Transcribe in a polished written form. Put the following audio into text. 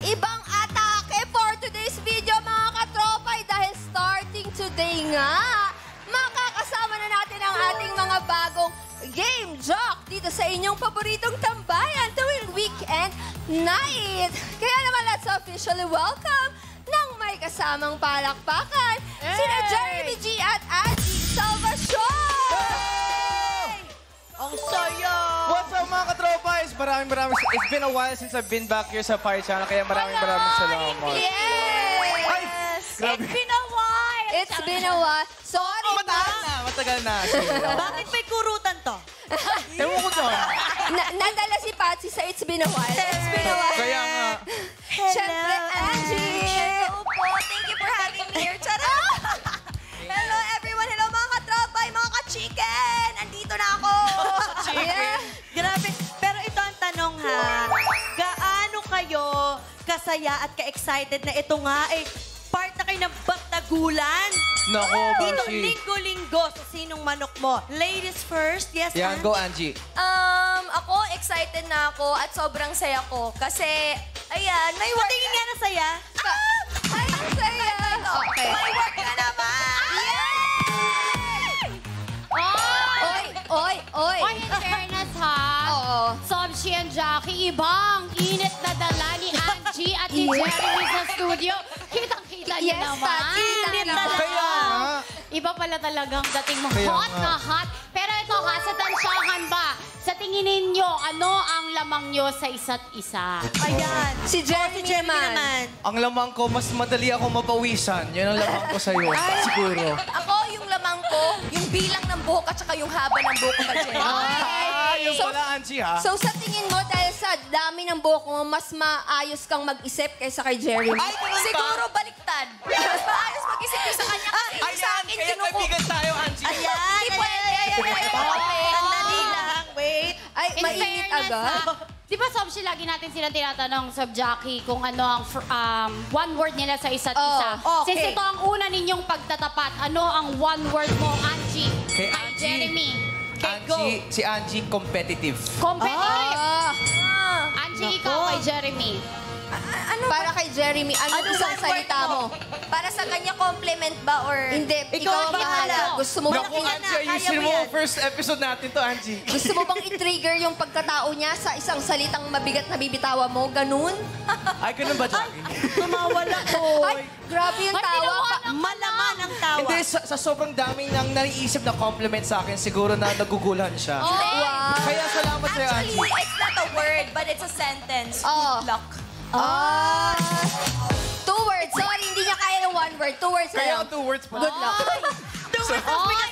ibang atake for today's video, mga katropay. Dahil starting today nga, makakasama na natin ang ating mga bagong Game Jock dito sa inyong paboritong tambayan tuwing weekend night. Kaya naman, let's officially welcome ng may kasamang palakpakan, sina Jeremy G at Angie Salvacion! Ang saya! What's up mga katropais? Maraming it's been a while since I've been back here sa Fire Channel, kaya maraming salamat. Yes! It's been a while! It's been a while. Sorry Matagal na. Bakit may kurutan to? Ewan ko doon. Nadala si Patsy sa It's Been a While. It's been a while. Kaya nga. Siyempre, Angie. Hello po. Thank you for having me here. Charot! Hello everyone. Hello mga katropay, mga ka-chicken. Andito na ako. Chicken? Grabe. Pero ito ang tanong ha. Gaano kayo kasaya at ka-excited na ito nga part na kayo ng Batagulan? Nako, Dito Barshi. linggo-linggo sa Sinong Manok Mo. Ladies first. Yes, Yan, go Angie. Ako, excited na ako at sobrang saya ko. Kasi, ayan, may work. Patingin nga na saya. Ay, ang saya. Okay. May work ka naman! Oy! Oy, in fairness ha, Oo. Sobshi and Jackie, ibang init na dala ni Angie at ni Jeremy sa studio. Kitang-kita niyo Yes, naman. Patsy, Init na naman. Kaya nga. Iba pala talagang dating mo. Kaya Hot nga. na hot. Pero ito ha, sa tansyahan ba, sa tingin ninyo, ano ang lamang nyo sa isa't isa? Ayan. Si Jeremy naman. Ang lamang ko, mas madali ako mapawisan. Yan ang lamang ko sa'yo. Siguro. Ako, yung lamang ko, yung bilang ng buhok at saka yung haba ng buhok ko kay Jenny. Yung pala, Angie, ha? So, sa tingin mo, dahil sa dami ng buhok mo, mas maayos kang mag-isip kaysa kay Jeremy? Siguro baliktad. Mas maayos mag-isip ko sa kanya kasi yung sa akin, kaibigan tayo, Angie. Ayan. Hindi pwede. Sandali lang. Wait. Ay, In mainit fairness agad. ha, di ba Sobshi, lagi natin sila tinatanong sa Jackie kung ano ang one word nila sa isa't isa. okay. Since ito ang una ninyong pagtatapat, ano ang one word mo, Angie? Kay Angie. Jeremy. Si Angie, competitive. Competitive. Ah, Angie, ikaw kay Jeremy. para kay Jeremy, ano isang one word salita mo? Para sa kanya, compliment ba or... Hindi, ikaw ang ang bahala. bahala. Gusto mo bang Naku, Angie, ayusin mo. First episode natin to, Angie. Gusto mo bang i-trigger yung pagkatao niya sa isang salitang mabigat na bibitawa mo? Ganun? Ay, ganun ba, Jackie? Tumawa lang ko. Ay, grabe yung tawa. Malaman ang tawa. Hindi, sa sobrang dami nang naiisip na compliment sa akin, siguro na naguguluhan siya. Wow. Kaya salamat sa'yo, Actually, Angie. it's not a word, but it's a sentence. Oh. Good luck. Ah. 2 words. Sorry, hindi niya kaya ng 1 word. 2 words Kaya lang. 2 words pa. Good luck. Bigas